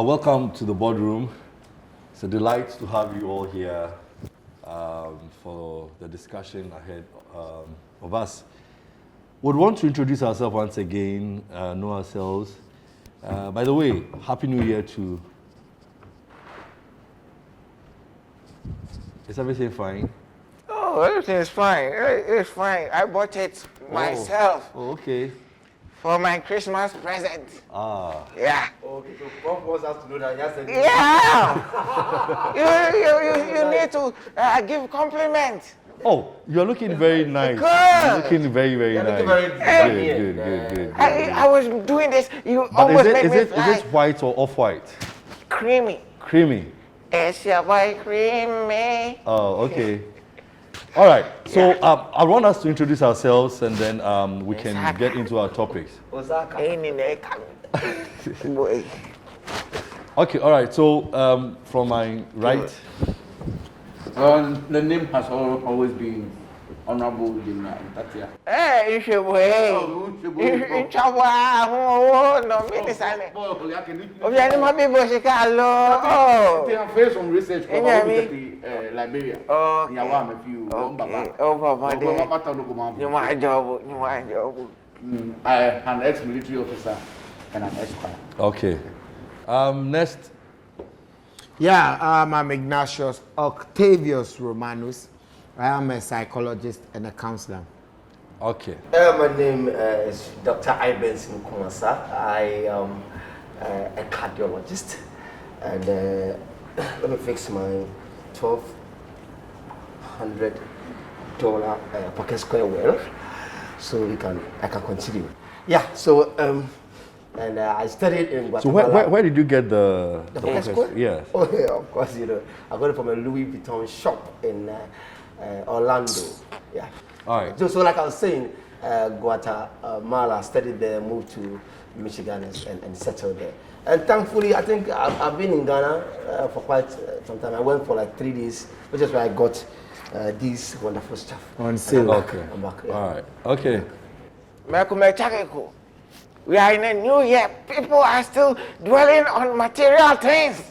Welcome to the Boardroom. It's a delight to have you all here for the discussion ahead of us. Would want to introduce ourselves once again, know ourselves. By the way, Happy New Year to... Is everything fine? Oh, everything is fine. It's fine. I bought it myself. Oh, okay. For my Christmas present. Ah. Yeah. Okay, so Prof wants us to know that yes. Yeah. you need to give compliments. Oh, you're looking very nice. Good. You're looking very, very nice. Good. I was doing this. You almost made me fly. Is it white or off-white? Creamy. Creamy. It's your boy Creamy. Oh, okay. All right. So I want us to introduce ourselves, and then we can get into our topics. Okay. All right. So from my right. The name has always been Honorable Dina Tatia. Hey, you should wait. You should no, minister. Oh, you are not people she can love. They have faced some research from Liberia. Oh, Papa. You want a job. I am an ex-military officer and an esquire. Okay. Next. Yeah, I'm Ignatius Octavius Romanus. I am a psychologist and a counselor. Okay. My name is Dr. Ibenson Kumasa. I am a cardiologist, and let me fix my $1,200 pocket square well, so I can continue. Yeah. So and I studied in Guatemala. So where did you get the pocket square? Yes. Oh yeah, of course. I got it from a Louis Vuitton shop in Orlando. Yeah. All right. So like I was saying, Guatemala, studied there, moved to Michigan and settled there. And thankfully, I think I've been in Ghana for quite some time. I went for like 3 days, which is where I got this wonderful stuff. On sale. Okay. I'm back. Yeah. All right. Okay. We are in a new year. People are still dwelling on material things.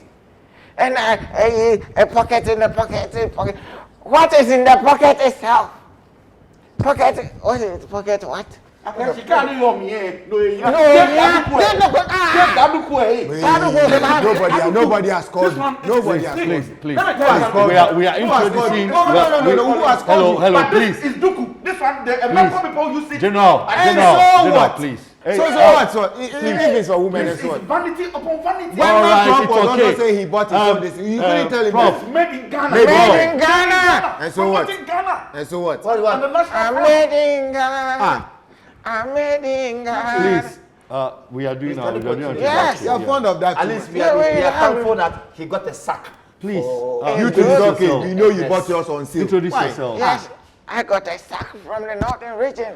And a pocket in the pocket. What is in the pocket itself? Pocket, what is it? Pocket what? She can't hear me. Nobody has called you. Nobody has called you. Please. We are introducing. No. Who has called you? Hello, please. It's Duku. This one, the American people use it. General, please. So what? So if it's a woman, It's it's what? vanity upon vanity. All right, Trump it's was okay. not saying he bought it from this. You couldn't tell him Prof. that. Made in Ghana. Made in Ghana. And so what? In Ghana. And so what? What? I'm made in Ghana. Ah, I'm made in Ghana. Please. We are doing our Yes. you're fond of that. At too. least we are thankful that he got a sack. Please. You two is okay. We know you bought yours on sale. Introduce Why? yourself. Yes, I got a sack from the northern region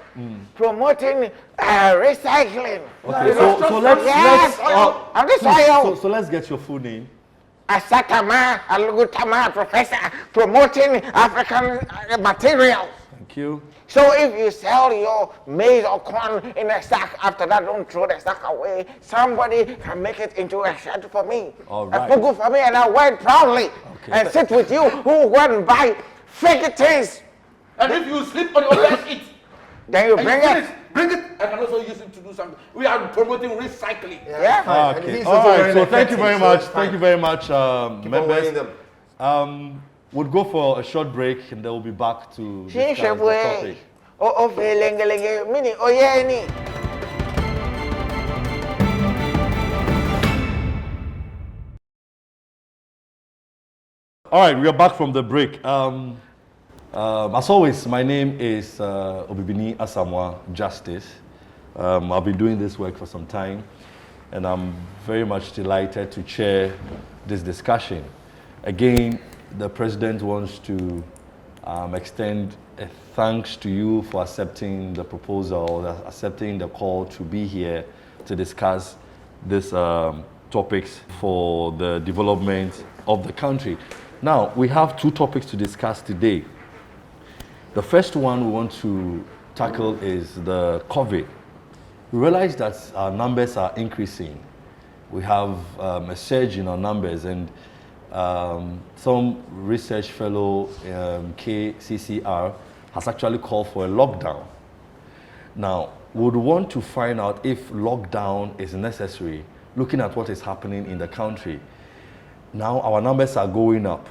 promoting recycling. Okay. So let's I'm the soil. so let's get your full name. Asatama, Alugutama, professor promoting African materials. Thank you. So if you sell your maize or corn in a sack, after that don't throw the sack away. Somebody can make it into a shirt for me. All right. A fugu for me, and I wear it proudly. Okay. And sit with you who go and buy fake things. And if you sleep on your bed, eat. Then you bring it. Bring it. I can also use it to do something. We are promoting recycling. Yeah. Okay. All right. So thank you very much. Thank you very much, members. We'll go for a short break, and then we'll be back to discuss the topic. All right, we are back from the break. As always, my name is Obibini Asamoah Justice. I've been doing this work for some time, and I'm very much delighted to chair this discussion. Again, the President wants to extend a thanks to you for accepting the proposal, accepting the call to be here to discuss these topics for the development of the country. Now, we have two topics to discuss today. The first one we want to tackle is the COVID. We realize that our numbers are increasing, we have a surge in our numbers, and some research fellow, KCCR, has actually called for a lockdown. Now, we would want to find out if lockdown is necessary, looking at what is happening in the country. Now, our numbers are going up.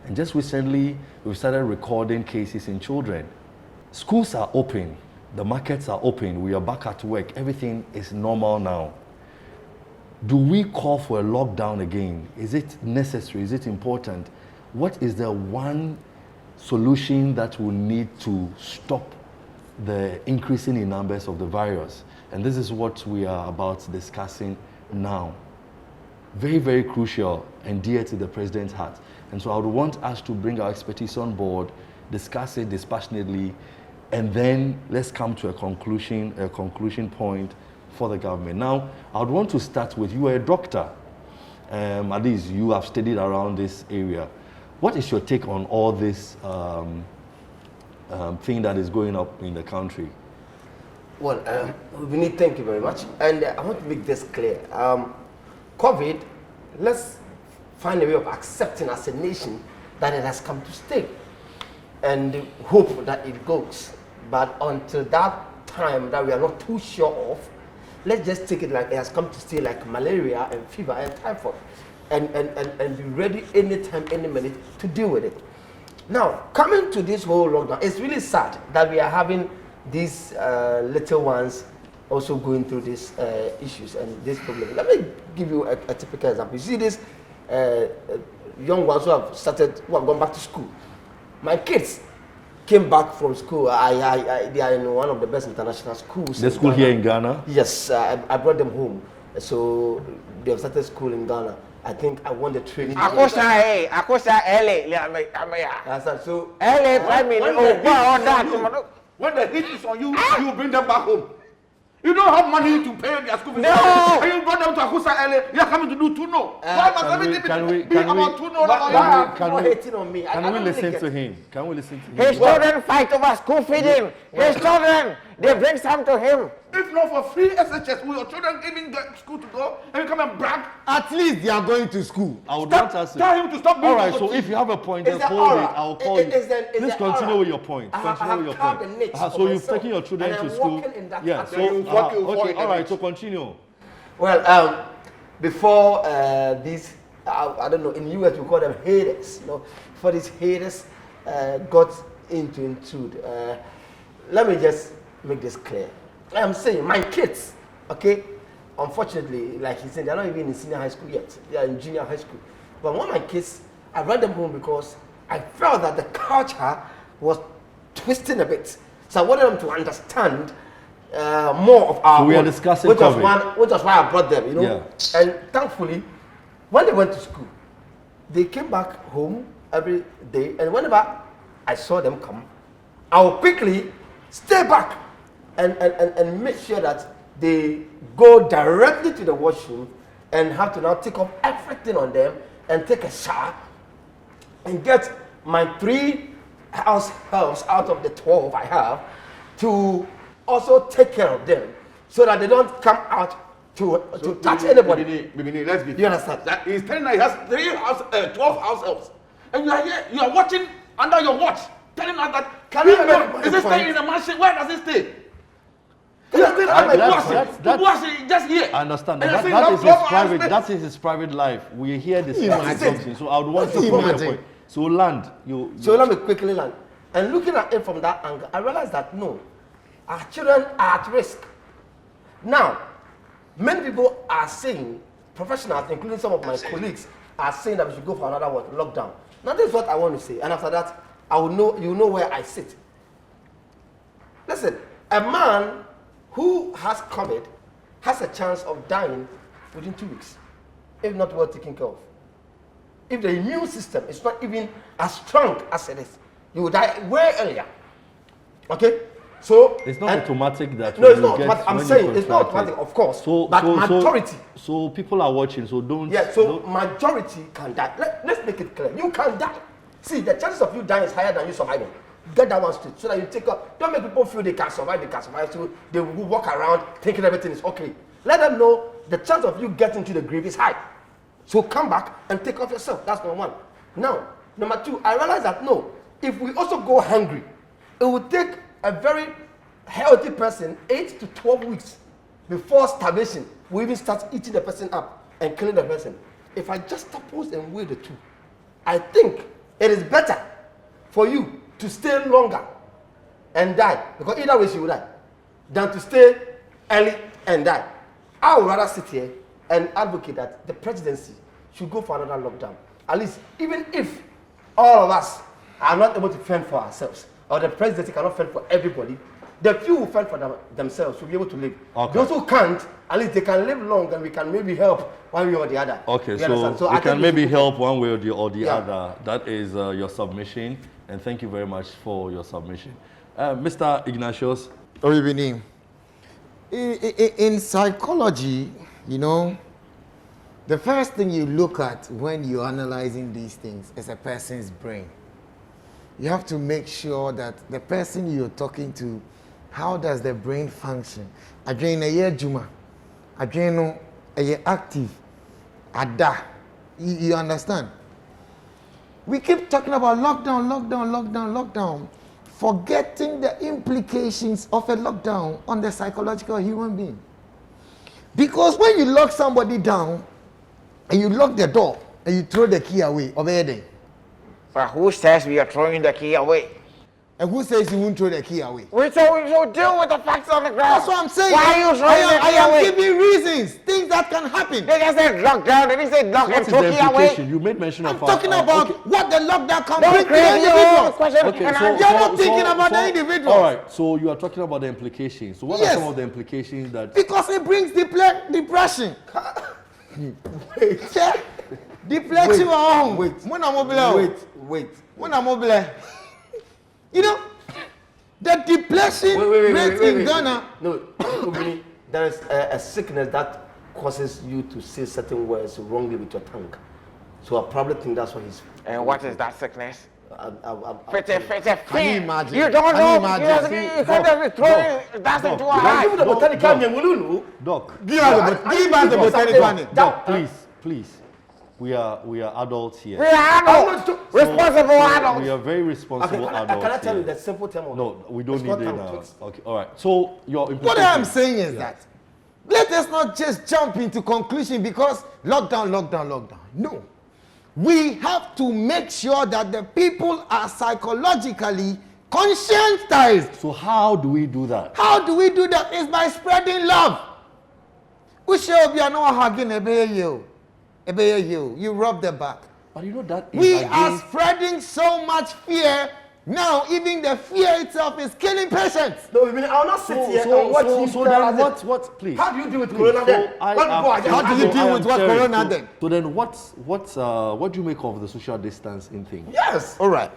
And just recently, we've started recording cases in children. Schools are open. The markets are open. We are back at work. Everything is normal now. Do we call for a lockdown again? Is it necessary? Is it important? What is the one solution that we need to stop the increasing in numbers of the virus? And this is what we are about discussing now. Very, very crucial and dear to the president's heart. And so I would want us to bring our expertise on board, discuss it dispassionately, and then let's come to a conclusion point for the government. Now, I would want to start with, you are a doctor. At least you have studied around this area. What is your take on all this thing that is going up in the country? Well, Vinny, thank you very much. And I want to make this clear. COVID, let's find a way of accepting as a nation that it has come to stay and hope that it goes. But until that time that we are not too sure of, let's just take it like it has come to stay, like malaria and fever and typhoid, and be ready anytime, any minute to deal with it. Now, coming to this whole lockdown, it's really sad that we are having these little ones also going through these issues and this problem. Let me give you a typical example. You see these young ones who have gone back to school. My kids came back from school. They are in one of the best international schools. The school here in Ghana? Yes, I brought them home. So they have started school in Ghana. I think I won the training. Akosa LA. So LA Prime Minister. When the hit is on you, you bring them back home. You don't have money to pay their school fees. No. And you brought them to Akusa LA. You are coming to do Tuno. Why must everything be about Tuno? Can we listen to him? Can we listen to him? His children fight over school feeding. His children, they bring some to him. If not for free SHS, will your children even get school to go and you come and brag? At least they are going to school. I would want us to Tell him to stop being all right, so if you have a point, then hold it. I'll call you. Please continue with your point. Continue with your point. So you've taken your children to school. Yeah, so okay, all right, so continue. Well, before these, I don't know, in the US we call them haters. You know, before these haters got into intrude. Let me just make this clear. I'm saying my kids, okay, unfortunately, like he said, they're not even in senior high school yet. They are in junior high school. But one of my kids, I brought them home because I felt that the culture was twisting a bit. So I wanted them to understand more of our So we are own, discussing which COVID. was why I brought them, you know. Yeah. And thankfully, when they went to school, they came back home every day. And whenever I saw them come, I would quickly stay back and make sure that they go directly to the washroom and have to now take off everything on them and take a shower and get my 3 house helps out of the 12 I have to also take care of them so that they don't come out to touch anybody. Let's be. You understand? That he's telling that he has 12 house helps. And you are here, you are watching under your watch, telling us that, Can I make my is he point? staying in a mansion? Where does he stay? Just here. I understand And that. you're saying That is his you have private. space. That is his private life. We hear this Imagine. something. So I would want to Imagine. prove your point. So land, you. So let me quickly land. And looking at it from that angle, I realized that no, our children are at risk. Now, many people are saying, professionals, including some of my colleagues, are saying that we should go for another lockdown. Now, this is what I want to say. And after that, I will know, you know where I sit. Listen, a man who has COVID has a chance of dying within 2 weeks, if not well taken care of. If the immune system is not even as strong as it is, you will die way earlier. Okay? So It's not automatic that no, it's you not get automatic. I'm when saying you it's not contract it. automatic, of course. So, but so, majority. So people are watching. So don't. Yeah, so don't- majority can die. Let's make it clear. You can die. See, the chances of you dying is higher than you surviving. Get that one straight so that you take up. Don't make people feel they can survive, so they will walk around thinking everything is okay. Let them know the chance of you getting to the grave is high. So come back and take off yourself. That's number one. Now, number two, I realize that no, if we also go hungry, it would take a very healthy person 8 to 12 weeks before starvation will even start eating the person up and killing the person. If I just suppose and weigh the two, I think it is better for you to stay longer and die, because either way she will die, than to stay early and die. I would rather sit here and advocate that the presidency should go for another lockdown. At least, even if all of us are not able to fend for ourselves, or the presidency cannot fend for everybody, the few who fend for themselves will be able to live. Okay. Those who can't, at least they can live long, and we can maybe help one way or the other. Okay, You so understand? you I can think maybe help one way or the Yeah. other. That is your submission, and thank you very much for your submission. Mr. Ignatius, Oribini, in psychology, you know, the first thing you look at when you're analyzing these things is a person's brain. You have to make sure that the person you're talking to, how does the brain function? Again, a year juma, again, a year active, ada. You understand? We keep talking about lockdown, forgetting the implications of a lockdown on the psychological human being. Because when you lock somebody down and you lock the door and you throw the key away, obey. But who says we are throwing the key away? And who says you won't throw the key away? We should deal with the facts on the ground. That's what I'm saying. Why are you throwing the I key am away? giving reasons, things that can happen. They just said lockdown. They didn't say lock what and is throw the key away. implication? You made mention I'm of talking about okay. what the lockdown can bring Don't to the create your own individual. question. Okay, and so, answer. You're not thinking about the individual. All right, so you are talking about the implications. So what Yes. are some of the implications that... Because it brings depression. Yeah. Deflection on. Wait. When I'm mobile. Wait. When I'm mobile. You know, the depression rate in Ghana. No, Obini, there is a sickness that causes you to say certain words wrongly with your tongue. So I probably think that's what he's. And what is that sickness? Fete. Can you imagine? You don't Can you know. imagine? You can't just throw that into our Give eyes. me the botanical name, will you know? Doc, Give us the botanical name. Doc, please. We are adults here. We are adults, responsible adults. We are very Okay, responsible can adults I tell you here. the simple term of No, we don't It's need not it time now. to twist. Okay, all right. So your implication. What I'm saying is that let us not just jump into conclusion because lockdown. No. We have to make sure that the people are psychologically conscientized. So how do we do that? How do we do that? Is by spreading love. We should be no hugging you rub the back. But you know that is We are against... spreading so much fear. Now even the fear itself is killing patients. No, I mean, I'll not sit here and watch you. So then what, please? How do you deal with Please, Corona so then? I What am- go against- How do you so deal I am with what sharing. Corona So- then? So then what do you make of the social distancing thing? Yes. All right.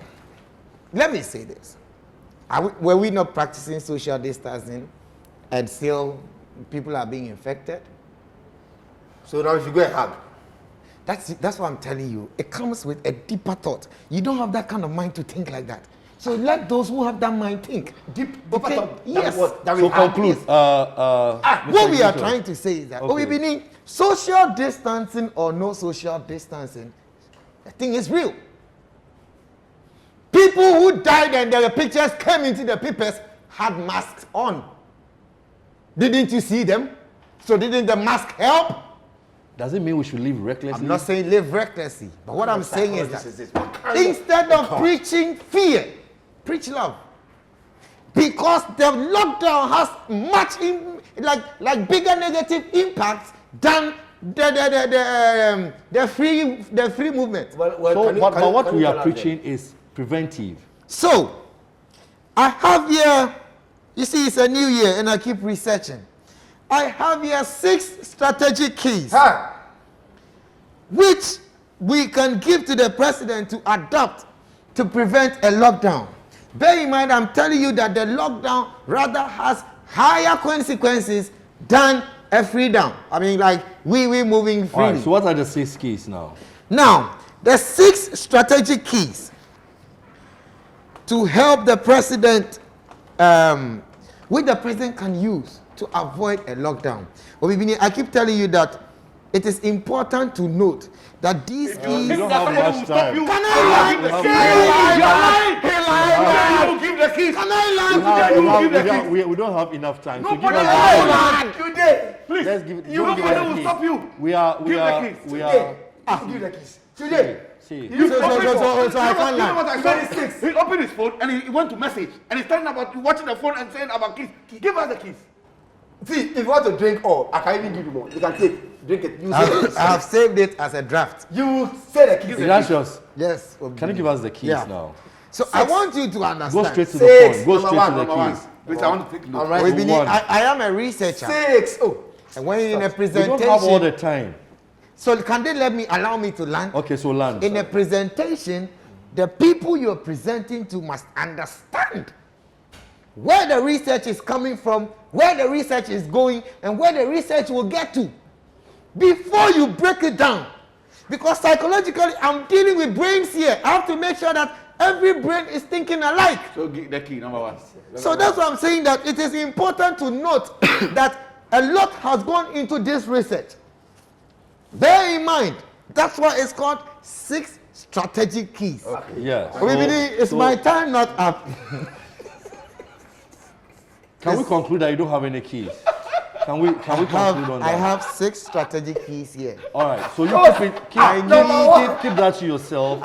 Let me say this. Were we not practicing social distancing and still people are being infected? So now you should go and hug. That's what I'm telling you. It comes with a deeper thought. You don't have that kind of mind to think like that. So let those who have that mind think. Deeper Okay? thought. Yes. That we So hug. conclude. Yes. Mr. What we are Ignatius. trying to say is that Okay. meaning social distancing or no social distancing, the thing is real. People who died and their pictures came into the papers had masks on. Didn't you see them? So didn't the mask help? Does it mean we should live recklessly? I'm not saying live recklessly, but what I'm saying is This that is this. What kind of- instead of preaching fear, preach love. Because the lockdown has much like bigger negative impacts than the free movement. Well, So, can you- but can you- what can we you are tell us then? preaching is preventive. So I have here, you see, it's a new year and I keep researching. I have here 6 strategic keys Ha! which we can give to the president to adopt to prevent a lockdown. Bear in mind, I'm telling you that the lockdown rather has higher consequences than a freedom. I mean, like we moving All freely. right, so what are the 6 keys now? Now, the 6 strategic keys to help the president, which the president can use to avoid a lockdown? Obibini, I keep telling you that it is important to note that these keys. You don't have much time. Can I You're lying. You give the keys. Can I lie? We don't have enough time. So give Nobody us will today. Please. Let's give it. Nobody will stop you. We are. Give the keys. Give the keys. Today. See. So I can't lie. What I saw? He opened his phone and he went to message and he's telling about watching the phone and saying about keys. Give us the keys. See, if you want to drink all, I can even give you more. You can drink it. You say it. I have saved it as a draft. You say the keys. Gracious. Yes. Can you give us the keys Yeah. now? So I want you to understand. Go straight to Six. the point. Go straight to the Number keys. one. Please, I want to take note. All right. Obibini, One. I am a researcher. 6. Oh. And when in a We presentation, don't have all the time. so can they allow me to land? Okay, so land. In a presentation, the people you're presenting to must understand where the research is coming from, where the research is going, and where the research will get to before you break it down. Because psychologically, I'm dealing with brains here. I have to make sure that every brain is thinking alike. So give the key, number one. So that's why I'm saying that it is important to note that a lot has gone into this research. Bear in mind, that's why it's called 6 strategic keys. Yes. Obibini, it's my time not up. Can we conclude that you don't have any keys? Can we conclude on that? I have 6 strategic keys here. All right. So you keep that to yourself.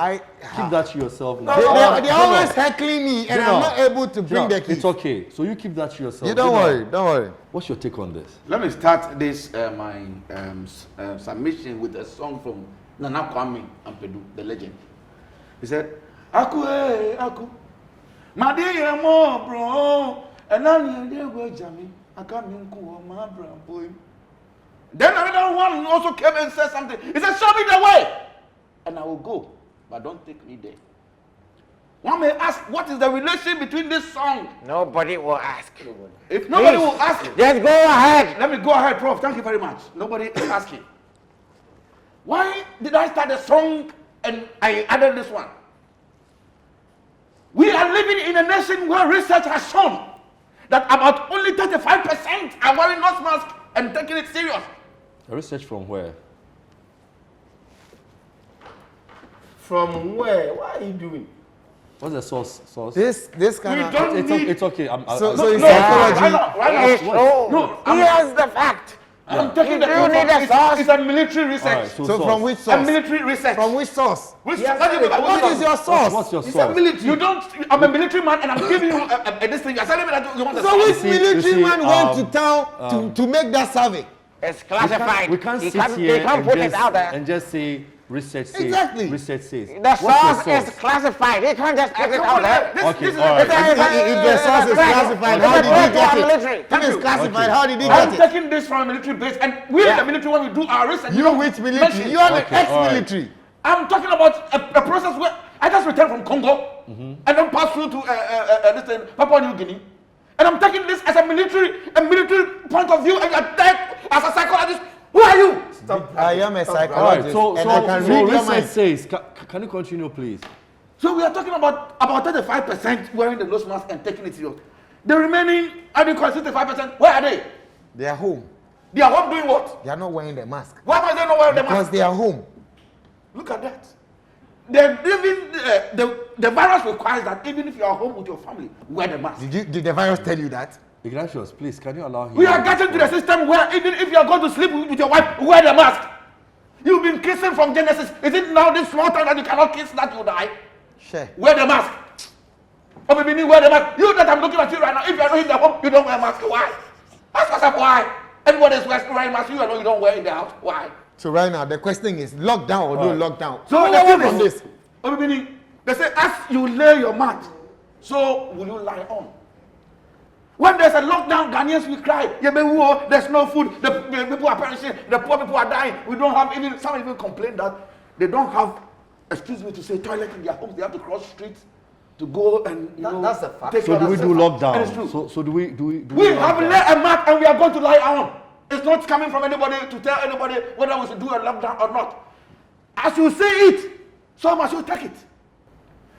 Keep that to yourself now. They're always heckling me, and I'm not able to bring the keys. It's okay. So you keep that to yourself. You don't worry. What's your take on this? Let me start this my submission with a song from Nana Kwame Ampedu, the legend. He said, "Aku aku, madiye mo bro, enani ede go jami, akami nku o ma bra boy." Then another one also came and said something. He said, "Show me the way, and I will go, but don't take me there." One may ask, what is the relation between this song? Nobody will ask. If nobody will ask, Just go ahead. let me go ahead, Prof. Thank you very much. Nobody is asking. Why did I start the song and I added this one? We are living in a nation where research has shown that about only 35% are wearing nose masks and taking it serious. Research from where? From where? What are you doing? What's the source? This kind We of don't It's okay. So it's No, psychology. right now. No, here's the fact. I'm taking You the do need a source. It's a military research. All right, So source. from which A source? military research. From which source? Which Yes, what do you mean by which What source? is your source? What's your It's a source? military. You don't. I'm a military man, and I'm giving you this thing. You're telling me that you want to. So which see- military you see, man went to town to make that survey? It's classified. We can't They sit can't- here They can't put it out there. and just say research says. Exactly. Research says. The What's your source is classified. They can't just put it out there. Okay, all right. If the source is classified, how did he get it? If it's classified, how did he I'm get it? taking this from a military base, and we in the military when we do our research. You which military? You are the Okay, all right. ex-military. I'm talking about a process where I just returned from Congo and then passed through to this thing, Papua New Guinea, and I'm taking this as a military point of view, and you're there as a psychologist. Who are you? I am a All right. psychologist, So and I can read your research mind. says. Can you continue, please? So we are talking about 35% wearing the nose mask and taking it serious. The remaining, I think, 65%. Where are they? They are home. They are home doing what? They are not wearing the mask Why am I not wearing the because mask? they are home. Look at that. They're even the virus requires that even if you are home with your family, wear the mask. Did the virus tell you that? Ignatius, please, can you allow him? We are getting to the system where even if you are going to sleep with your wife, wear the mask. You've been kissing from Genesis. Is it now this small time that you cannot kiss that you die? Sure. Wear the mask. Oh, baby, wear the mask. You that I'm looking at you right now, if you are not in the home, you don't wear a mask. Why? Ask yourself why. Everybody is wearing masks. You know you don't wear in the house. Why? So right now the question is lockdown or no lockdown. So Who the won thing from is, this? oh, baby, they say as you lay your mat, so will you lie on. When there's a lockdown, Ghanaians will cry. Yeah, but there's no food. The people are perishing. The poor people are dying. We don't have even. Some even complain that they don't have, excuse me to say, toilet in their homes. They have to cross streets to go and That's a fact. take So do we do And it's lockdown? true. So do we We have lockdown? laid a mat and we are going to lie on. It's not coming from anybody to tell anybody whether we should do a lockdown or not. As you see it, so must you take it.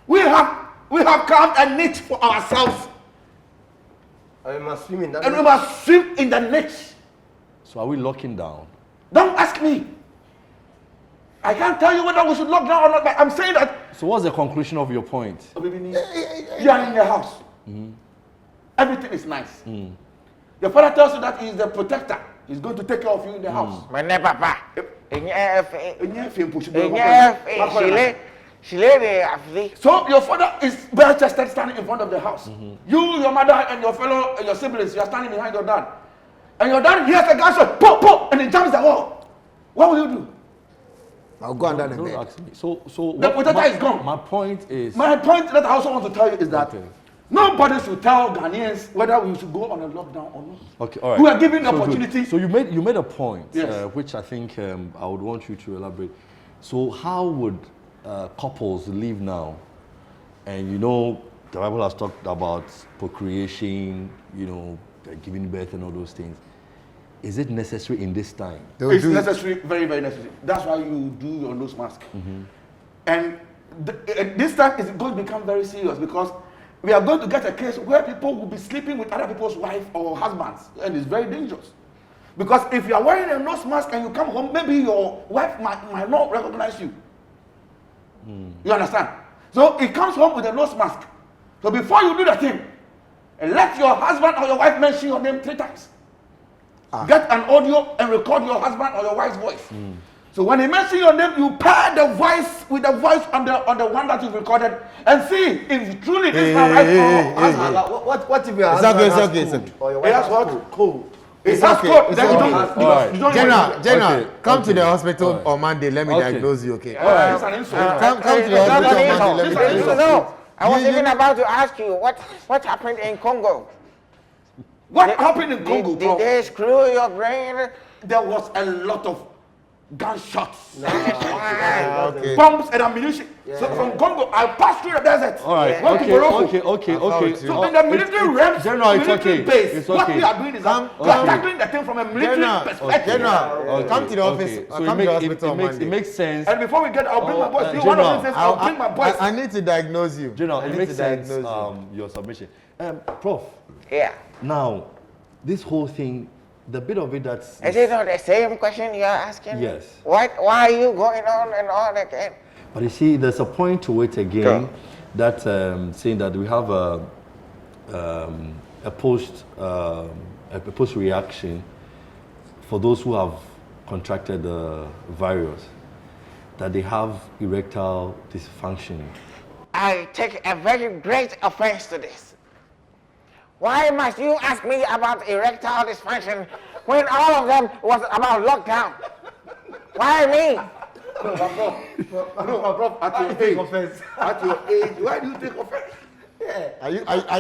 We have carved a niche for ourselves. I must swim in that. And we must swim in the niche. So are we locking down? Don't ask me. I can't tell you whether we should lock down or not, but I'm saying that So what's the conclusion of your point? you are in your house. Everything is nice. Your father tells you that he is the protector. He's going to take care of you in the house. My neighbor, papa. She lay there. So your father is bare chested standing in front of the house. You, your mother, and your siblings, you are standing behind your dad. And your dad hears the gunshot, pop, pop, and he jumps the wall. What will you do? I'll go under the Don't bed. ask me. So The protector is gone. My point is. My point that I also want to tell you is that Okay. nobody should tell Ghanaians whether we should go on a lockdown or not. Okay, all right. We are given the So good. opportunity. So you made a point, Yes. which I think I would want you to elaborate. So how would couples live now? And you know, the Bible has talked about procreation, you know, giving birth and all those things. Is it necessary in this time? It's necessary, very, very necessary. That's why you do your nose mask. And this time is going to become very serious because we are going to get a case where people will be sleeping with other people's wife or husbands, and it's very dangerous. Because if you are wearing a nose mask and you come home, maybe your wife might not recognize you. You understand? So he comes home with a nose mask. So before you do the thing, let your husband or your wife mention your name 3 times. Get an audio and record your husband or your wife's voice. So when he mentions your name, you pair the voice with the voice on the one that you recorded and see if truly this is my wife or husband. What if your It's husband okay, has it's okay, cold? it's okay. Or your He wife has what? cold? It has okay, code. it's Then you okay. don't, All right. you don't General, Okay, come to okay. the hospital All right. on Monday. Let me Okay. diagnose you, okay? All right. It's an insult. Come to the hospital on Monday. Let me diagnose you. No, I was You- even about to ask you what happened in Congo. What happened in Congo, Did bro? they screw your brain? There was a lot of gunshots, Okay. bombs and ammunition. So from Congo, I passed through the desert. All right. Went to Morocco. Okay. So in the military realm, General, it's military okay. base, It's what okay. we are doing is that we are tackling the thing from a military General, perspective. General, come to the office. Okay. So Come it, to the make, hospital on it Monday. makes sense. And before we get, I'll bring my boys. See, one General, of them says, I'll bring my boys. I need to diagnose you. General, I it need makes to sense. diagnose you. Your submission, Prof. Yeah. Now, this whole thing, the bit of it that's Is it not the same question you're asking? Yes. Why are you going on and on again? But you see, there's a point to it again that saying that we have a post reaction for those who have contracted the virus, that they have erectile dysfunction. I take a very great offense to this. Why must you ask me about erectile dysfunction when all of them was about lockdown? Why me? Prof, at your age, why do you take offense? Are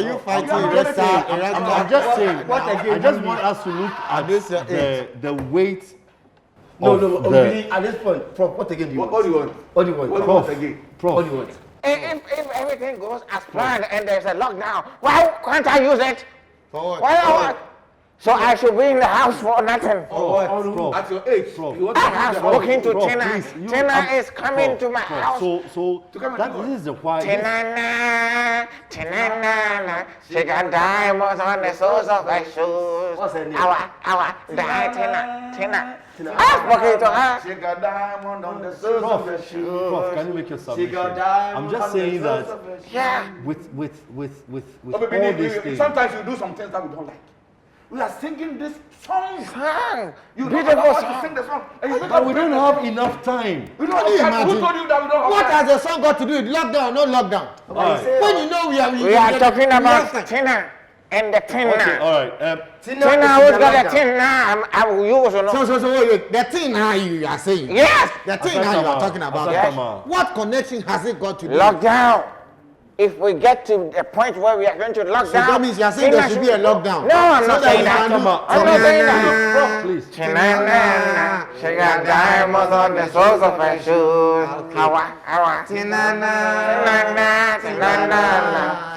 you fighting I'm erectile? I'm just saying, What again? I just want us to look at this, the weight No, of no, the... really, at this point, Prof, what again do you What want? do you want? What do you want? What do you Prof, want again? Prof. what do you want? If everything goes as planned and there's a lockdown, why can't I use it? For what? Why? So I should be in the house for nothing. Prof. At your age, Prof. you want I to have use the house. spoken to Prof, Tina. please, you- Tina I'm- is coming to my house. So To come and that do what? this is the why. Tina, she got diamonds on the soles of her shoes. What's her name? Our, Tina. I've spoken to her. She got diamond on the soles Prof, of her shoes. Prof, can you make your She submission? got diamond I'm just on the saying soles that of her shoes. Yeah. with Oh, baby, all these things. sometimes you do some things that we don't like. We are singing this song. Song. You don't Beautiful know how to song. sing the song. And you But we don't have enough time. We don't Can you have time. Who imagine? told you that we don't have What time? has the song got to do with lockdown? No lockdown. Alright. When you know we are We are talking have about time. Tina and the Tina. Okay, all right. Tina, who's got a Tina? I will use or not. So wait. The thing now you are saying. Yes. The thing now you are Asakama, talking about. Asakama. What connection has it got to do? Lockdown. If we get to the point where we are going to lock So down, that means you are saying Tina there should be a lockdown. No, I'm So not that saying you that. can do- I'm not saying that. Prof, please. Tina, she got diamonds on the soles of her shoes. How? Tina,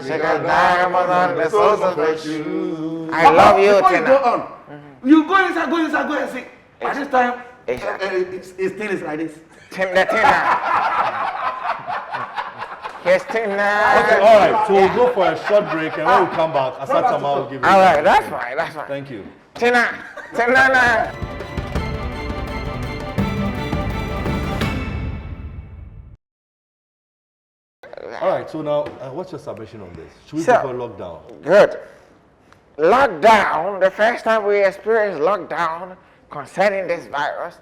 she got diamonds on the soles of her shoes. I love you, Before you go Tina. on, you go inside, go and sing. At this time, Exactly. it still is like this. Tina. Christina. Okay, all right. So we'll go for a short break, and when we come back, Asatama will give you. All right, that's fine, that's fine. Thank you. Tina. All right. So now, what's your submission on this? Should we So- go for a lockdown? Good. Lockdown, the first time we experienced lockdown concerning this virus,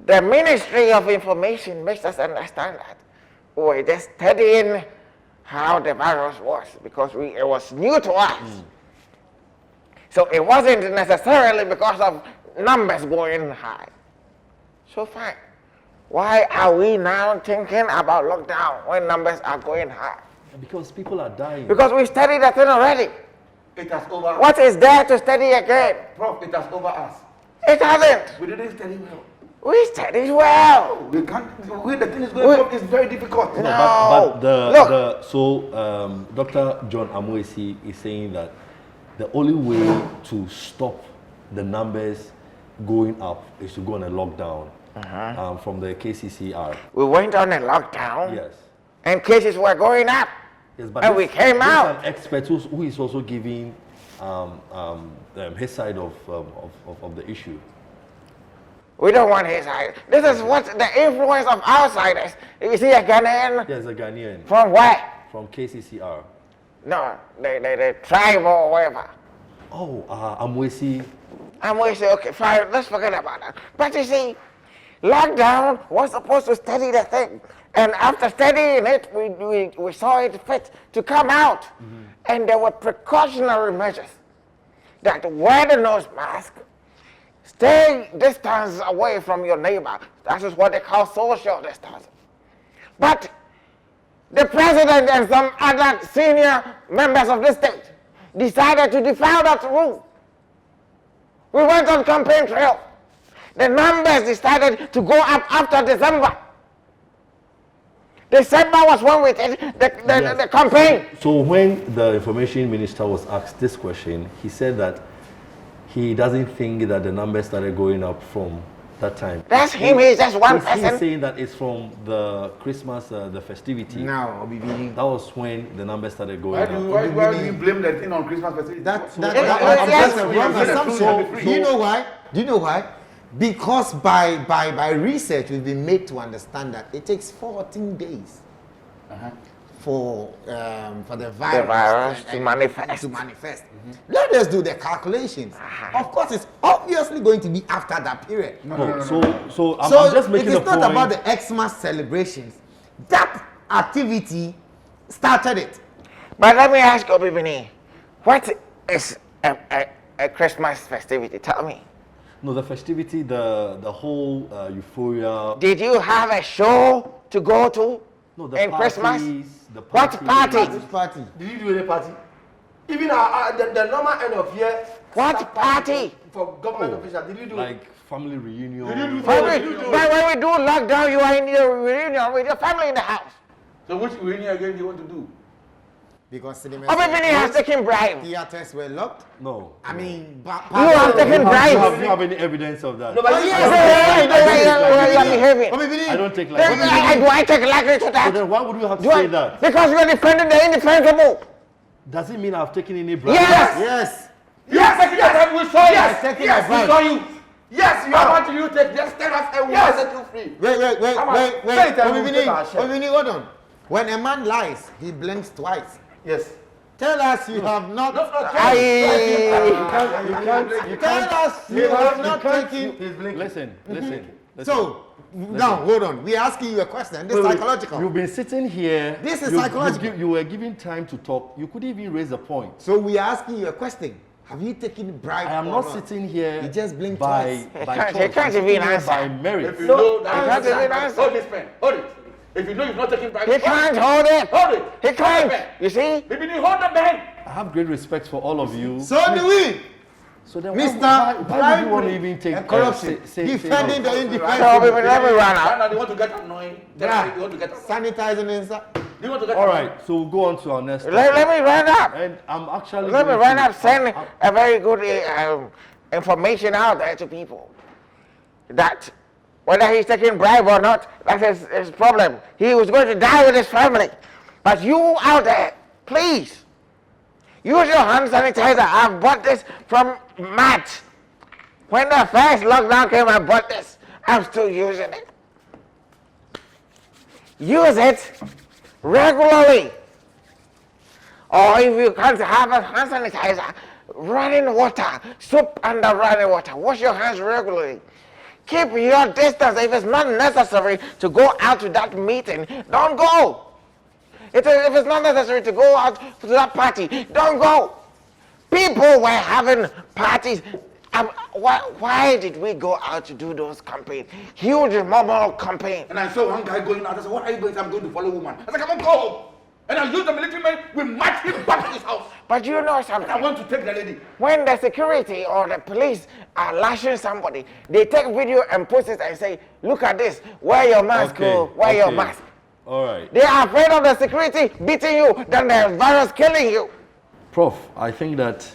the Ministry of Information makes us understand that we were just studying how the virus was because it was new to us. So it wasn't necessarily because of numbers going high. So fine. Why are we now thinking about lockdown when numbers are going high? Because people are dying. Because we studied that thing already. It has over. What is there to study again? Prof, it has over us. It hasn't. We didn't study well. We studied well. We can't. The way the thing is going on is very difficult. No, No. but Dr. John Amoesi is saying that the only way to stop the numbers going up is to go on a lockdown from the KCCR. We went on a lockdown Yes. and cases were going up. Yes, but And we came this out. is an expert who is also giving his side of the issue. We don't want his side. This is what the influence of outsiders. You see a Ghanaian Yes, a Ghanaian from where? from KCCR. No, the tribe or whatever. Oh, Amoesi. And we say, okay, fine, let's forget about that. But you see, lockdown was supposed to study the thing. And after studying it, we saw it fit to come out. And there were precautionary measures that wear the nose mask, stay distance away from your neighbor. That is what they call social distance. But the president and some other senior members of the state decided to defy that rule. We went on campaign trail. The numbers decided to go up after December. December was when we did the campaign. So when the information minister was asked this question, he said that he doesn't think that the numbers started going up from that time. That's him, he's just one He's person. saying that it's from the Christmas, the festivity. Now, Obibini. That was when the numbers started going Why up. do you blame the thing on Christmas festival? That's yes. a wrong Yes. assumption. So- Do you know why? Because by research we've been made to understand that it takes 14 days for the virus, to manifest. Let us do the calculations. Of course, it's obviously going to be after that period. So I'm So just it making is a not point. about the Xmas celebrations. That activity started it. But let me ask you, Obibini, what is a Christmas festivity? Tell me. No, the festivity, the whole euphoria. Did you have a show to go to No, the in parties, Christmas? the What parties. party? Which party? Did you do any party? Even the normal end of year. What start party? for government officials? Did you do? Like family reunion. But when we do lockdown, you are in your reunion with your family in the house. So which reunion again do you want to do? Because cinemas Obibini has taken bribe. theaters were locked. No. I mean, You have taken Do you bribes. have any evidence of that? No, but You are behaving. I don't take like Then do I take likeness to So that? then why would you have to Do I- say that? Because you are defending the indefensible. Does it mean I've taken any bribe? Yes. Yes. Yes, we saw you. Yes, taking yes, a we bribe. saw you. Yes, you How are. much do you take? Just tell us and we Yes. will set you free. Wait. Come on. Say it and we'll take our share. Obibini, hold on. When a man lies, he blinks twice. Yes. Tell us you have not. No, Tell us you have not taken. Listen. So now hold on. We're asking you a question. This is psychological. You've been sitting here. This is you- psychological. You were given time to talk. You couldn't even raise a point. So we are asking you a question. Have you taken bribe? I am or not sitting here You just blinked by, twice. by He choice. can't I'm sitting even here answer. by merit. If you No, know I that can't even is answer. hold this pen. Hold it. If you know you've not taken bribe, He can't hold it. Hold it. He Hold the can't. pen. You see? If you hold the pen. I have great respect for all of you. So do we, So then Mr. why would you want to Bribery even take and corruption, say defending that? the So indefensible, let me run Right out. now, they want to get annoying. Tell me you want to get sanitizing inside. You want to get All annoying. right, so we'll go on to our next Let topic. me run up. And I'm actually Let me going run to- up, send a very good information out there to people. That whether he's taking bribe or not, that's his problem. He was going to die with his family. But you out there, please, use your hand sanitizer. I bought this from March. When the first lockdown came, I bought this. I'm still using it. Use it regularly. Or if you can't have a hand sanitizer, running water, soap under running water. Wash your hands regularly. Keep your distance. If it's not necessary to go out to that meeting, don't go. If it's not necessary to go out to that party, don't go. People were having parties. Why did we go out to do those campaigns? Huge mobile campaign. And I saw one guy going out. I said, what are you going to? I'm going to follow a woman. I said, come on, go home. And I used the military men. We marched him back to his house. But you know something? I want to take the lady. When the security or the police are lashing somebody, they take video and post it and say, look at this. Wear your mask. Wear your mask. All right. They are afraid of the security beating you than the virus killing you. Prof, I think that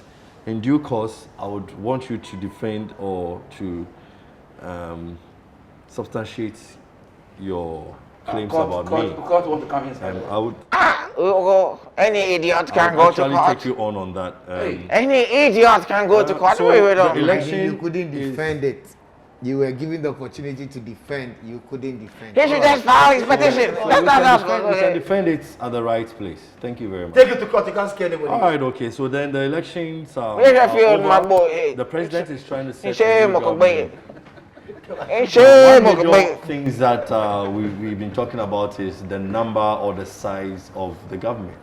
in due course, I would want you to defend or to substantiate your claims about me. Court want to come inside. I would Any idiot can I go would to actually court. take you on that. Any idiot can go to court. so Wait, the wait, election You couldn't defend it. You were given the opportunity to defend. You couldn't defend. He should just file his petition. So That's we not can defend it at the right place. Thank you very much. Take it to court, you can't scare anybody. All right, okay. So then the elections are Where's your field, over. my boy? The president is trying to set Shame, a new Mokogbe. government. Shame, One major Mokogbe. things that we've been talking about is the number or the size of the government.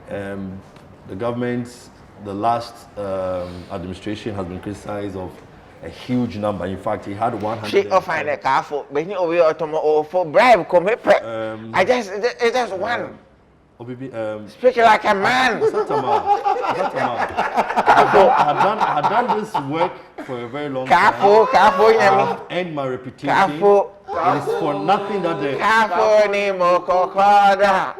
The government, the last administration has been criticized of a huge number. In fact, he had 100. She offered a car for when you over for bribe come here. It's just one. Speaking like a man. I've done this work for a very long time. Careful, I've earned my reputation. Careful. It is for nothing that the Careful, ni mo kokoda.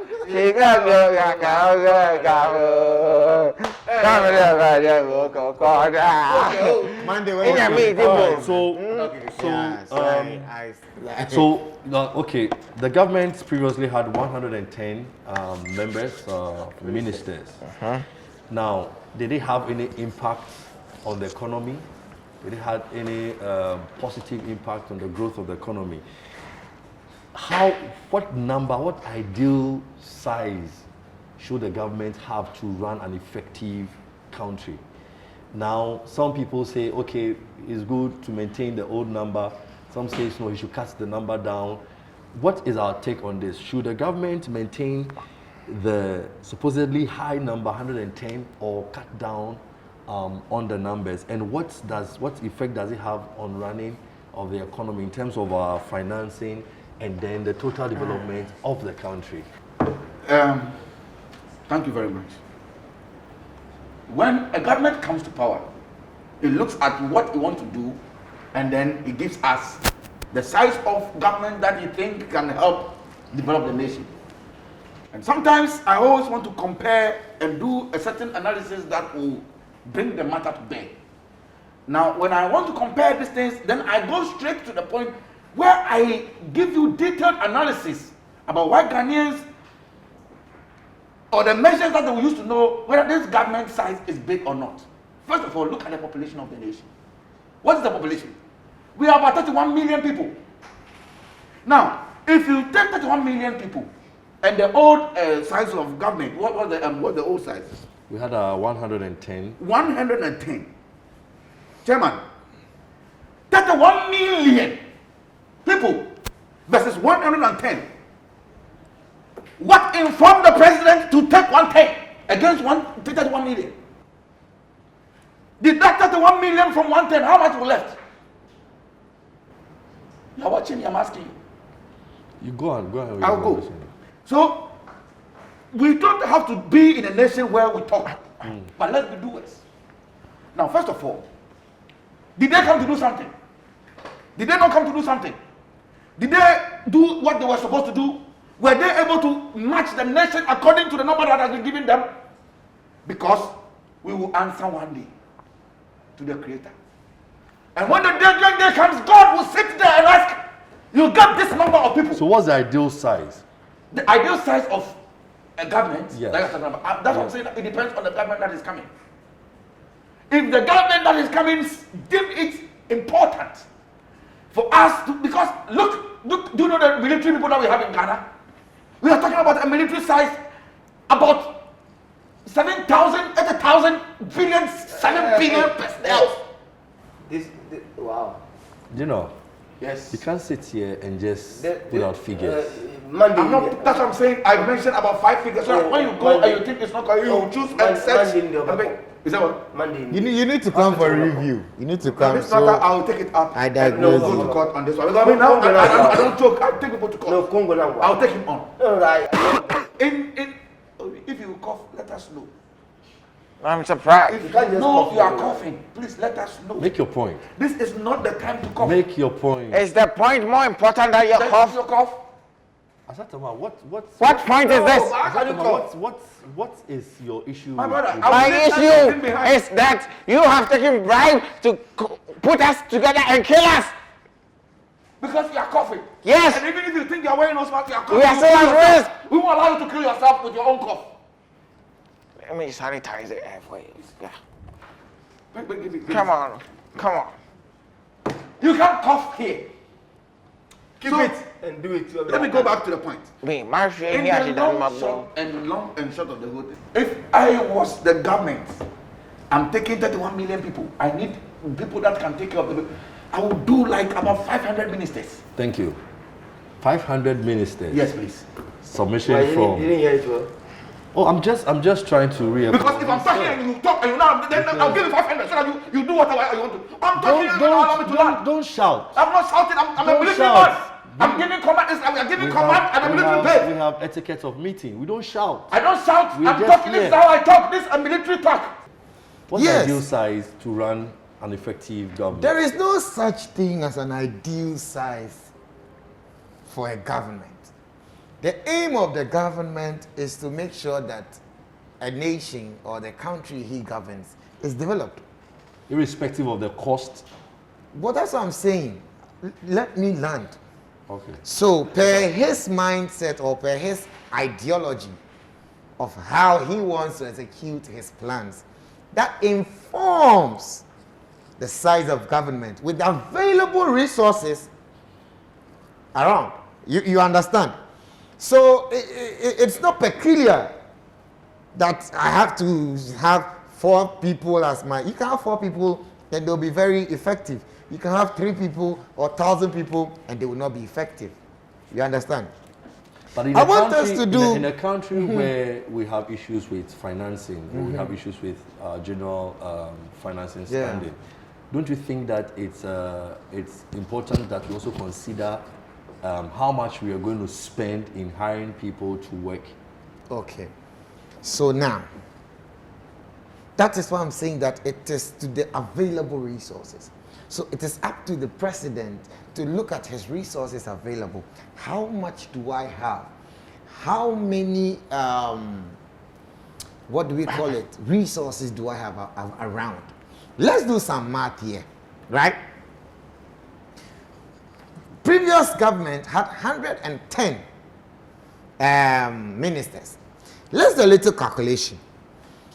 Okay, the government previously had 110 members, ministers. Now, did they have any impact on the economy? Did it have any positive impact on the growth of the economy? What ideal size should the government have to run an effective country? Now, some people say, okay, it's good to maintain the old number. Some say, no, you should cut the number down. What is our take on this? Should the government maintain the supposedly high number, 110, or cut down on the numbers? And what effect does it have on running of the economy in terms of our financing and then the total development of the country? Thank you very much. When a government comes to power, it looks at what it wants to do, and then it gives us the size of government that you think can help develop the nation. And sometimes I always want to compare and do a certain analysis that will bring the matter to bear. Now, when I want to compare these things, then I go straight to the point where I give you detailed analysis about why Ghanaians, or the measures that we used to know whether this government size is big or not. First of all, look at the population of the nation. What is the population? We are about 31 million people. Now, if you take 31 million people and the old size of government, what was the old size? We had 110. 110. Chairman, 31 million people versus 110. What informed the president to take 110 against 31 million? Deduct 31 million from 110, how much was left? You're watching, I'm asking you. You go on. I'll go. So, we don't have to be in a nation where we talk, but let's be doers. Now, first of all, did they come to do something? Did they not come to do something? Did they do what they were supposed to do? Were they able to match the nation according to the number that has been given them? Because we will answer one day to the Creator. And when the day comes, God will sit there and ask, you got this number of people. So what's the ideal size? The ideal size of a government, Yes. like I'm talking about, that's what I'm saying. It depends on the government that is coming. If the government that is coming deem it important for us to, because look, do you know the military people that we have in Ghana? We are talking about a military size about 7,000, 8,000 billion, 7 billion personnel. Wow. You know, Yes. you can't sit here and just put out figures. Monday. I'm not, that's what I'm saying. I mentioned about 5 figures. So when you go and you think it's not correct, you choose and search. Is that what? Monday. You need to come for review. You need to come. This matter, I will take it up. I and digress. we'll go to court on this one. Because I mean, now I don't joke. I take people to court. No, Congo now. I'll take him on. No, right. If you cough, let us know. I'm surprised. You can't just No, cough you are anyway. coughing. Please let us know. Make your point. This is not the time to cough. Make your point. Is the point more important than your That is cough? your cough. Asatama, what What point is this? How can you cough? what is your issue? My brother, with- I My will say issue something behind. is that you have taken bribe to put us together and kill us. Because you are coughing. Yes. And even if you think you are wearing nose mask, you are coughing. We are you still kill at yourself. risk. We won't allow you to kill yourself with your own cough. Let me sanitize the air for you. Yeah. Give me. Come on. Come on. You can't cough here. Keep So- it. And do it. Let me go back to the point. Me, my friend In here, the she doesn't long short of the whole thing. If I was the government, I'm taking 31 million people. I need people that can take care of the people. I will do like about 500 ministers. Thank you. 500 ministers. Yes, please. Submission Why, you from. didn't hear it well. Oh, I'm just trying to Because if I'm talking and you talk and you now, then I'll give you 500 so that you do whatever you want to. I'm talking and you allow me to learn. don't shout. I'm not shouting. I'm a Don't military shout. man. I'm giving command. I'm giving We command and I'm we military have, base. we have etiquette of meeting. We don't shout. I don't shout. We I'm just talking. This hear. is how I talk. This is a military talk. What's Yes. the ideal size to run an effective government? There is no such thing as an ideal size for a government. The aim of the government is to make sure that a nation or the country he governs is developed. Irrespective of the cost. But that's what I'm saying. Let me land. Okay. So, per his mindset or per his ideology of how he wants to execute his plans, that informs the size of government with available resources around. You understand? So, it's not peculiar that I have to have 4 people as my. You can have 4 people and they'll be very effective. You can have 3 people or 1,000 people and they will not be effective. You understand? But in I a want country, us to do- in a country where we have issues with financing, we have issues with general financing Yeah. standing, don't you think that it's important that we also consider how much we are going to spend in hiring people to work? Okay. So now, that is why I'm saying that it is to the available resources. So it is up to the president to look at his resources available. How much do I have? How many, what do we call it, resources do I have around? Let's do some math here, right? Previous government had 110 ministers. Let's do a little calculation.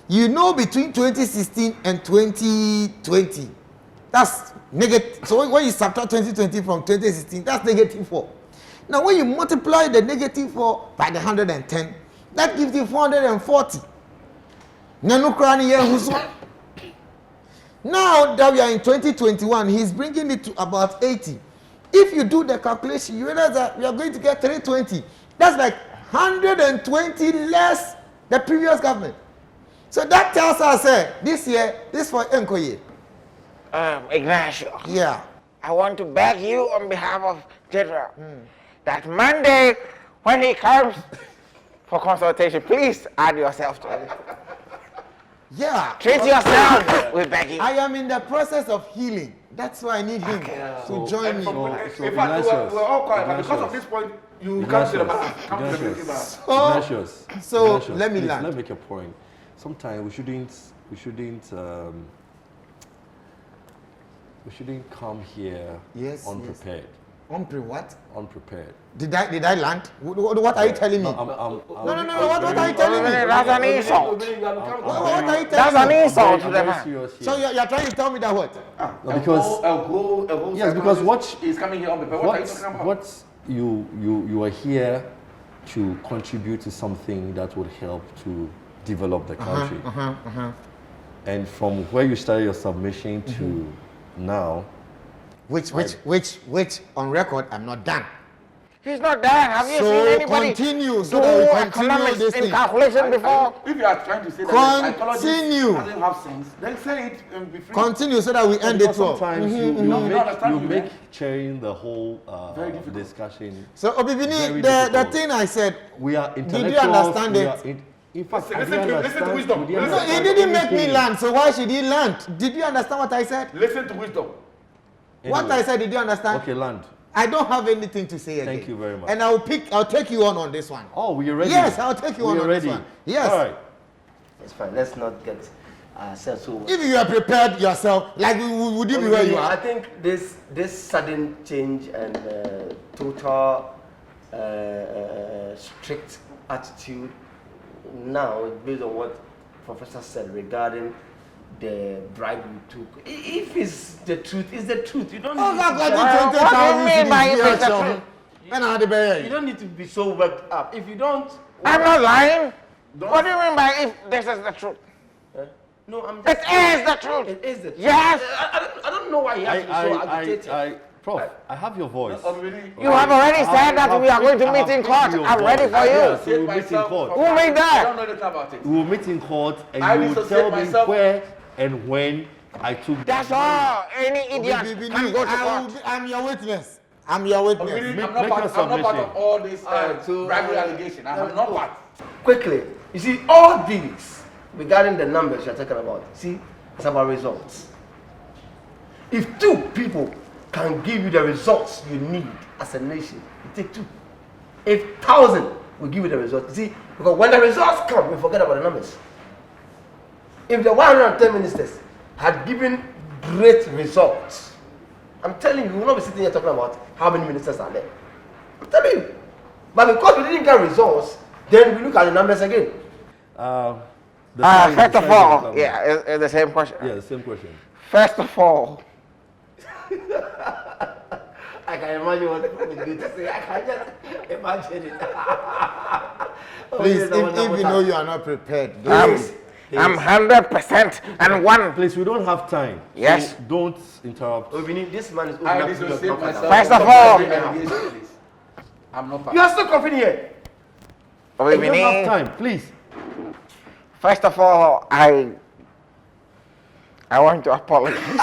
You know, between 2016 and 2020, that's negative. So when you subtract 2020 from 2016, that's -4. Now, when you multiply the -4 by the 110, that gives you 440. Now that we are in 2021, he's bringing it to about 80. If you do the calculation, you realize that we are going to get 320. That's like 120 less the previous government. So that tells us this year, this for Enkoye. Ignacio, Yeah. I want to beg you on behalf of General that Monday, when he comes for consultation, please add yourself to it. Yeah. Treat yourself, we beg you. I am in the process of healing. That's why I need him to join me. so In fact, Ignatius, we're all quiet, but because of Ignatius. this point, you come to the bar. Ignatius, Come to the Ignatius. military bar. Ignatius, So, Ignatius, let me please, land. Let me make a point. Sometimes we shouldn't come here Yes, unprepared. What? Unprepared. Did I land? What are you telling me? I'm No. What are you telling me? That's an insult. What are you That's telling an me? insult to the very man. serious here. So you're trying to tell me that what? No, because a whole yes, because what is coming here unprepared. What are you talking about? what you are here to contribute to something that would help to develop the country. And from where you started your submission to now, Which on record I'm not done. He's not there. Have you seen So anybody continue so do that we continue economics this in thing. calculation before? If you are trying to say that Continue. psychology doesn't have sense, then say it and be free. Continue so that we end it because well. sometimes you make chairing the whole Very difficult. discussion. So Very Obibini, the difficult. thing I said, We are you intellectuals. understand we it? are in fact, Listen I to- didn't listen to understand- wisdom. we didn't Listen. no, understand he didn't make me anything. land. So why should he land? Did you understand what I said? Listen to wisdom. What Anyway. I said, did you understand? Okay, land. I don't have anything to say again. Thank you very much. And I'll take you on this one. Oh, we are ready. Yes, I'll take you We on are this ready. one. Yes. All right. It's fine. Let's not get ourselves so. If you are prepared yourself, like would you be where you I are? think this sudden change and total strict attitude now is based on what Professor said regarding the bribe we took. If it's the truth, it's the truth. You don't Oh, need God, to God, be- you What do you mean by if it's the truth? you don't need to be so worked up. If you don't, I'm not lying. What do you mean by if this is the truth? no, I'm It just. is the truth. It is the truth. Yes. I don't know why you have to be so agitated. Prof, I have your voice. You have already said that we are going to meet in court. I'm ready for Yes, you. we will meet in court. Who made that? I don't know anything about it. We will meet in court and I you will dissociate tell me myself. where and when I took That's all. Any idiot Obibini, can go to court. I'm your witness. I'm your witness. I'm Make not your part submission. of all this so, bribery allegation. I'm not part. Quickly, you see, all these regarding the numbers you're talking about, see, it's about results. If two people can give you the results you need as a nation, you take two. If 1,000 will give you the results, you see, because when the results come, we forget about the numbers. If the 110 ministers had given great results, I'm telling you, we will not be sitting here talking about how many ministers are there. I'm telling you. But because we didn't get results, then we look at the numbers again. First of all, yeah, it's the same question. Yeah, the same question. First of all, I can imagine what the people is going to say. I can just imagine it. Please, yes, I wonder if what you know happened. you are not prepared, I'm 100% and one. Please, we don't have time. Yes. So don't interrupt. Oh, we need this man is old I enough to be dissociate comfortable. myself. First of from all- bribery allegations. I'm not part. You are still coughing here. We don't have Obibini, time, please. first of all, I want to apologize.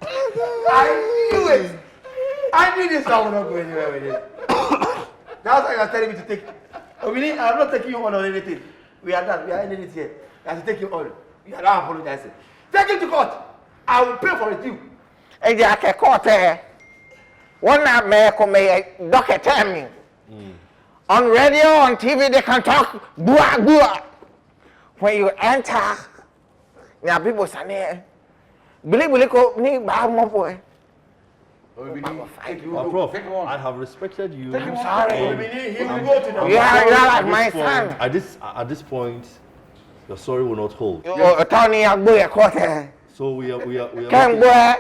I knew it. I knew this one would not go anywhere with it. That's why you are telling me to take. Oh, I'm not taking you on or anything. We are done. We are ending it here. You have to take him on. You are not apologizing. Take him to court. I will pay for it too. Ẹ jẹ́ akẹ́kọ̀ọ́ tẹ́ wọ́n náà mẹ́ẹ̀kọ́ mẹ́ẹ̀ dọ́kítà mi. On radio, on TV, they can talk bua bua. When you enter, there are people saying, "Bili ko ni ba mo boy." Prof, I have respected you. I'm sorry. He will go to the You are like At my this point- son. At this point, your story will not hold. Tony Agboye Kote. So we are. Ken boy,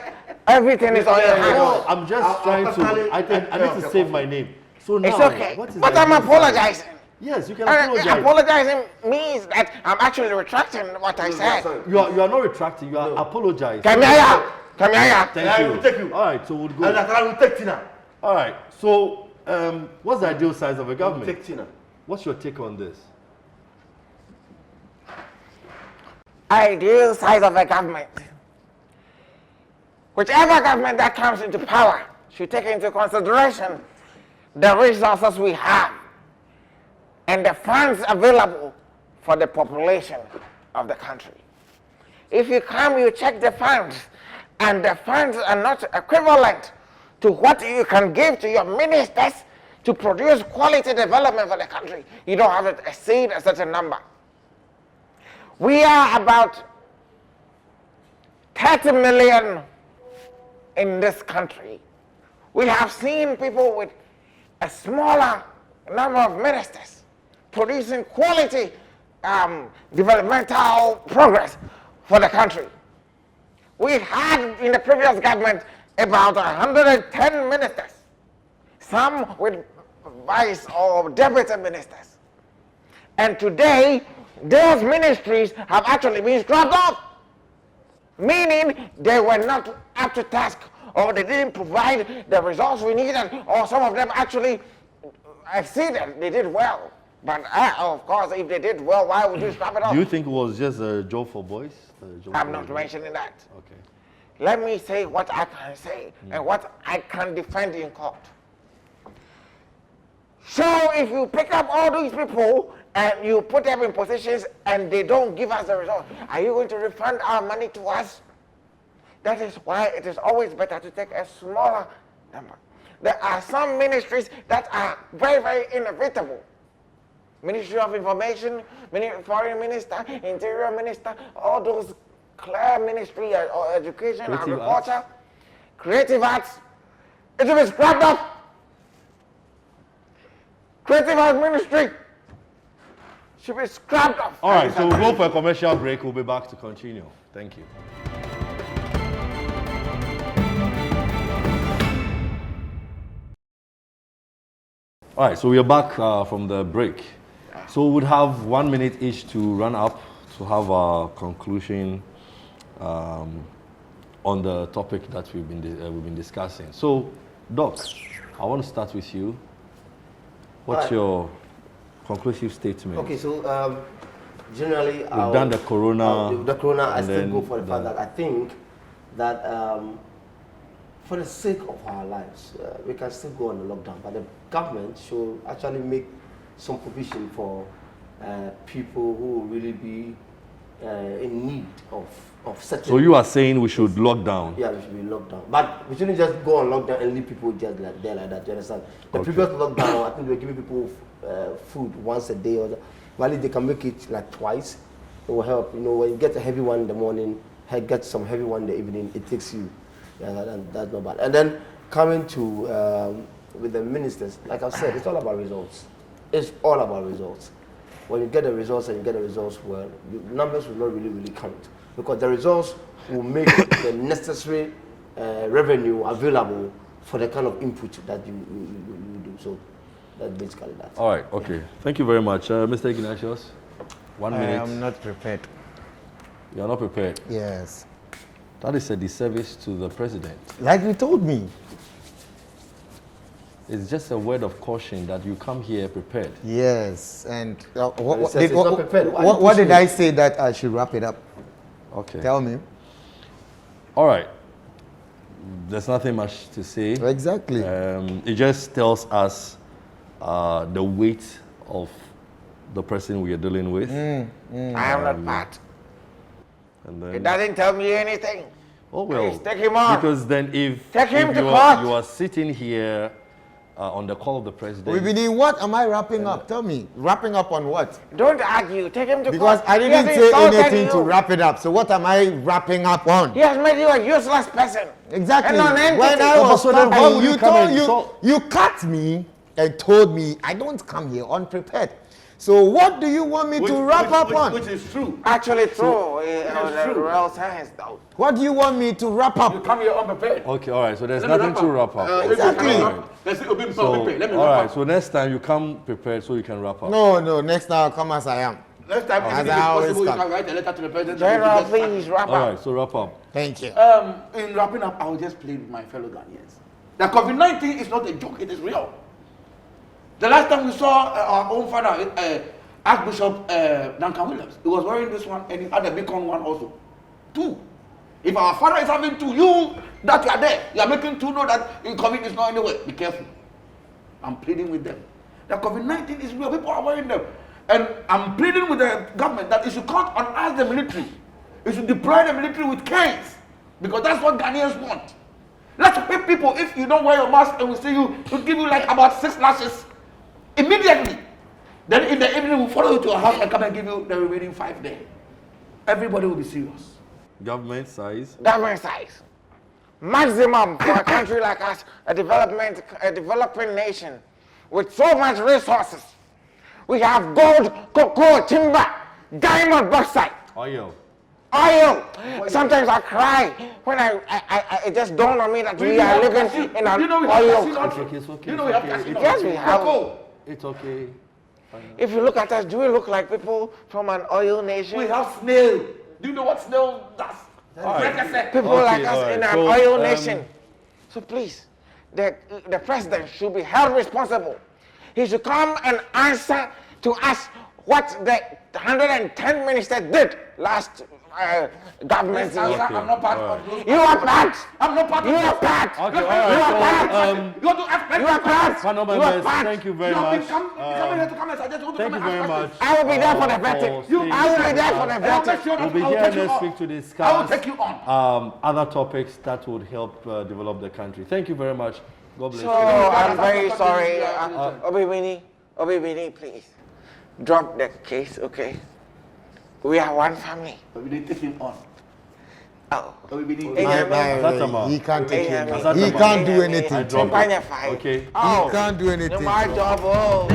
everything is on your No, hands. I'm just trying to. I need to save my name. So now, It's okay. what is But the I'm ideal size? apologizing. Yes, you can apologize. Apologizing means that I'm actually retracting what I said. You are not retracting. You are apologizing. Come here. Come here. Thank I you. will take you. All right, so we'll And go. I will take Tina. All right. So, what's the ideal size of a Take government? Tina. What's your take on this? Ideal size of a government. Whichever government that comes into power should take into consideration the resources we have and the funds available for the population of the country. If you come, you check the funds, and the funds are not equivalent to what you can give to your ministers to produce quality development for the country, you don't have to exceed a certain number. We are about 30 million in this country. We have seen people with a smaller number of ministers producing quality developmental progress for the country. We had in the previous government about 110 ministers, some with vice or deputy ministers. And today, those ministries have actually been scrapped off, meaning they were not up to task, or they didn't provide the results we needed, or some of them actually exceeded, they did well. But of course, if they did well, why would you scrap it off? Do you think it was just a job for boys? I'm not mentioning that. Okay. Let me say what I can say and what I can defend in court. So if you pick up all these people and you put them in positions and they don't give us the result, are you going to refund our money to us? That is why it is always better to take a smaller number. There are some ministries that are very, very inevitable. Ministry of Information, Foreign Minister, Interior Minister, all those clear ministry or education, Creative agriculture, arts. creative arts. It will be scrapped up. Creative arts ministry should be scrapped off. All right, so we'll go for a commercial break. We'll be back to continue. Thank you. All right, so we are back from the break. So we would have 1 minute each to run up to have our conclusion on the topic that we've been discussing. So, Doc, I want to start with you. What's your conclusive statement? Okay, so generally, We've done the corona. The corona, I and still then go for the fact that I think that for the sake of our lives, we can still go on the lockdown, but the government should actually make some provision for people who will really be in need of certain. So you are saying we should lock down? Yeah, we should be locked down. But we shouldn't just go on lockdown and leave people just like there like that. You understand? The Okay. previous lockdown, I think they were giving people food once a day, or while they can make it like twice, it will help. You know, when you get a heavy one in the morning, get some heavy one in the evening, it takes you. Yeah, that's not bad. And then coming to with the ministers, like I've said, it's all about results. It's all about results. When you get the results and you get the results well, the numbers will not really count, because the results will make the necessary revenue available for the kind of input that you do. So that's basically that. All right, okay. Yeah. Thank you very much. Mr. Ignatius, 1 minute. I am not prepared. You are not prepared? Yes. That is a disservice to the president. Like you told me. It's just a word of caution that you come here prepared. Yes. And What did I say that I should wrap it up? Okay. Tell me. All right. There's nothing much to say. Exactly. It just tells us the weight of the person we are dealing with. I am not mad. And then, It doesn't tell me anything. oh well, Please take him on. because then if, Take him if to you, court. are, you are sitting here on the call of the president, What am I wrapping up? Tell me. Wrapping up on what? Don't argue. Take him to Because court. I He didn't has say insulted anything to you. wrap it up. So what am I wrapping up on? He has made you a useless person. Exactly. And non-entity. When I was so then why coming, would you you come told and insult? you cut me and told me I don't come here unprepared. So what do you want me to wrap up on? Which is true. Actually true. it's true. Real science though. What do you want me to wrap You up? come here unprepared. okay, all right. So there's Let me nothing to wrap up. Exactly. Let's say, Let me So, wrap all right. up. So next time you come prepared so you can wrap up. No. Next time I'll come as I am. Next time, As if I it's always possible, you come. can write a letter to the president. General, please wrap All up. right. So wrap up. Thank you. In wrapping up, I will just plead with my fellow Ghanaians. The COVID-19 is not a joke, it is real. The last time we saw our own father, Archbishop Duncan Williams, he was wearing this one and he had a beacon one also. 2. If our father is having 2, you that you are there, you are making 2 know that COVID is not anywhere. Be careful. I'm pleading with them. The COVID-19 is real. People are wearing them. And I'm pleading with the government that it should count on us, the military. It should deploy the military with canes. Because that's what Ghanaians want. Let's pay people, if you don't wear your mask and we see you, we'll give you like about 6 lashes immediately. Then in the evening, we'll follow you to your house and come and give you the remaining 5 there. Everybody will be serious. Government size. Government size. Maximum for a country like us, a developing nation with so much resources. We have gold, cocoa, timber, diamond, bauxite, Oil. oil. Sometimes I cry when it just dawned on me that we are living in an oil It's country. okay, it's okay. You know it's we have okay. casino. Yes, we have. Cocoa. It's okay. If you look at us, do we look like people from an oil nation? We have snail. Do you know what snail does? Like I said, People Okay, like us all right. in an So, oil nation. So please, the president should be held responsible. He should come and answer to us what the 110 ministers did last government year. I'm not part of those. You are part. I'm not part of You are those. part. Okay, You all are right. part. You want to ask You are part. Panel You are members, part. thank you very You have much. been coming here to come and suggest. want to Thank come you and very ask much. questions. I will be there for the for vetting. staying I will be with there us. for the And I'll make vetting. sure that We'll be I will here take you next on. week to I will discuss take you on. other topics that would help develop the country. Thank you very much. God bless So you. I'm very sorry, Yeah. Obibini, please drop the case, okay? We are one family. But we didn't take him on. Oh. But we didn't Hey, take him on. Azatama. He can't take Hey, anything. Azatama. He can't do I anything. dropped it. Champagne five. Okay. He can't do No, anything. my job, oh.